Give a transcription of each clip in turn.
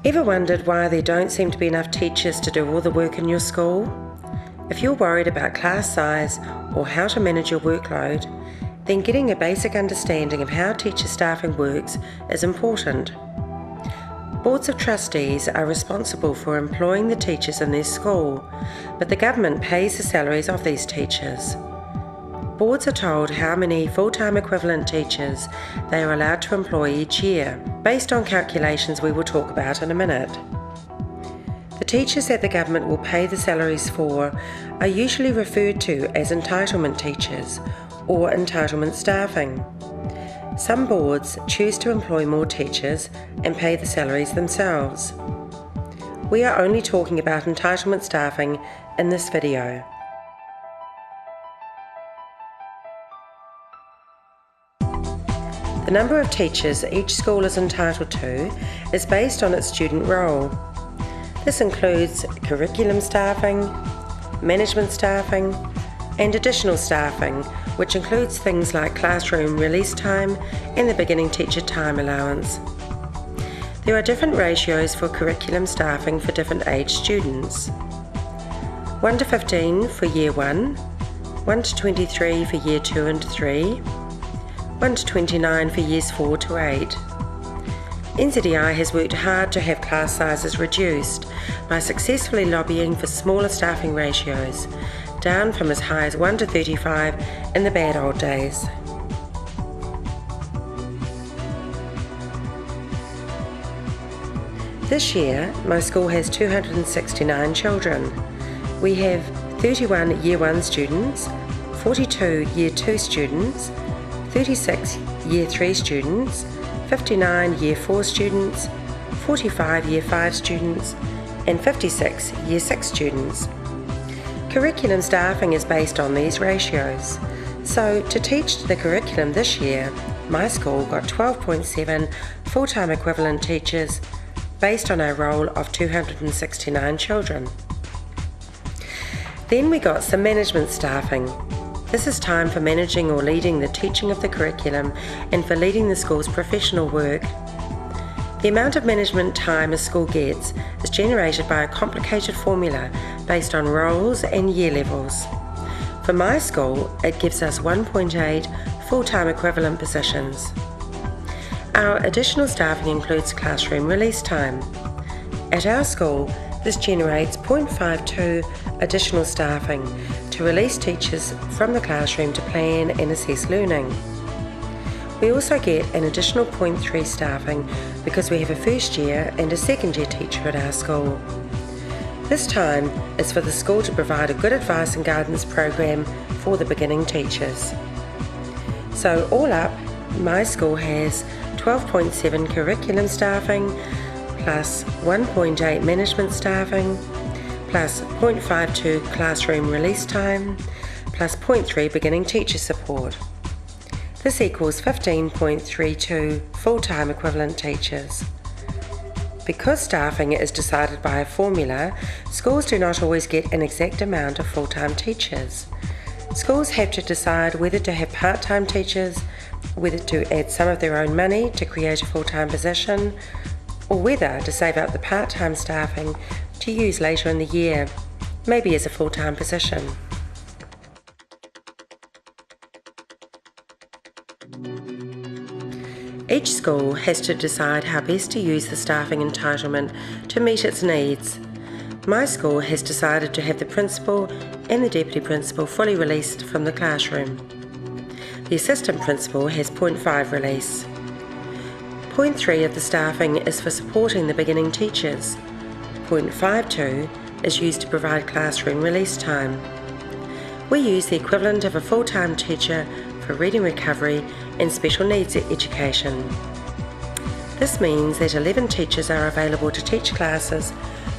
Ever wondered why there don't seem to be enough teachers to do all the work in your school? If you're worried about class size or how to manage your workload, then getting a basic understanding of how teacher staffing works is important. Boards of trustees are responsible for employing the teachers in their school, but the government pays the salaries of these teachers. Boards are told how many full-time equivalent teachers they are allowed to employ each year, based on calculations we will talk about in a minute. The teachers that the government will pay the salaries for are usually referred to as entitlement teachers or entitlement staffing. Some boards choose to employ more teachers and pay the salaries themselves. We are only talking about entitlement staffing in this video. The number of teachers each school is entitled to is based on its student role. This includes curriculum staffing, management staffing, and additional staffing, which includes things like classroom release time and the beginning teacher time allowance. There are different ratios for curriculum staffing for different age students. 1 to 15 for Year 1, 1 to 23 for Year 2 and 3, 1 to 29 for Years 4 to 8. NZEI has worked hard to have class sizes reduced by successfully lobbying for smaller staffing ratios, down from as high as 1 to 35 in the bad old days. This year, my school has 269 children. We have 31 Year 1 students, 42 Year 2 students, 36 Year 3 students, 59 Year 4 students, 45 Year 5 students, and 56 Year 6 students. Curriculum staffing is based on these ratios. So to teach the curriculum this year, my school got 12.7 full-time equivalent teachers based on our roll of 269 children. Then we got some management staffing. This is time for managing or leading the teaching of the curriculum and for leading the school's professional work. The amount of management time a school gets is generated by a complicated formula based on roles and year levels. For my school, it gives us 1.8 full-time equivalent positions. Our additional staffing includes classroom release time. At our school, this generates 0.52 additional staffing to release teachers from the classroom to plan and assess learning. We also get an additional 0.3 staffing because we have a first year and a second year teacher at our school. This time is for the school to provide a good advice and guidance program for the beginning teachers. So all up, my school has 12.7 curriculum staffing, plus 1.8 management staffing, plus 0.52 classroom release time, plus 0.3 beginning teacher support. This equals 15.32 full-time equivalent teachers. Because staffing is decided by a formula, schools do not always get an exact amount of full-time teachers. Schools have to decide whether to have part-time teachers, whether to add some of their own money to create a full-time position, or whether to save up the part-time staffing to use later in the year, maybe as a full-time position. Each school has to decide how best to use the staffing entitlement to meet its needs. My school has decided to have the principal and the deputy principal fully released from the classroom. The assistant principal has 0.5 release. 0.3 of the staffing is for supporting the beginning teachers. 0.52 is used to provide classroom release time. We use the equivalent of a full-time teacher for reading recovery and special needs education. This means that 11 teachers are available to teach classes,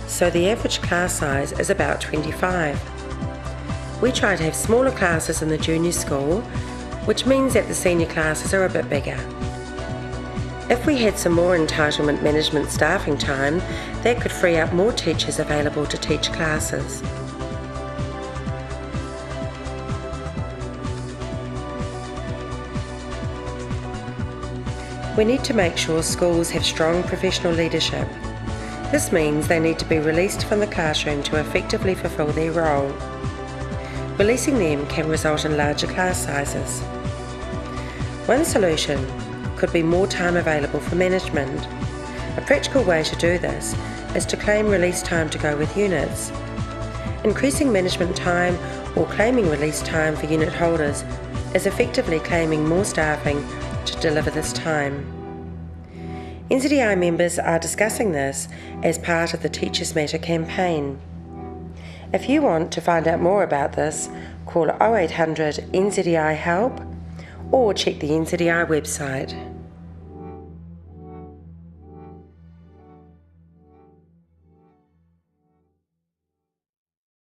so the average class size is about 25. We try to have smaller classes in the junior school, which means that the senior classes are a bit bigger. If we had some more entitlement management staffing time, that could free up more teachers available to teach classes. We need to make sure schools have strong professional leadership. This means they need to be released from the classroom to effectively fulfil their role. Releasing them can result in larger class sizes. One solution could be more time available for management. A practical way to do this is to claim release time to go with units. Increasing management time or claiming release time for unit holders is effectively claiming more staffing to deliver this time. NZEI members are discussing this as part of the Teachers Matter campaign. If you want to find out more about this, call 0800 NZEI Help or check the NZEI website.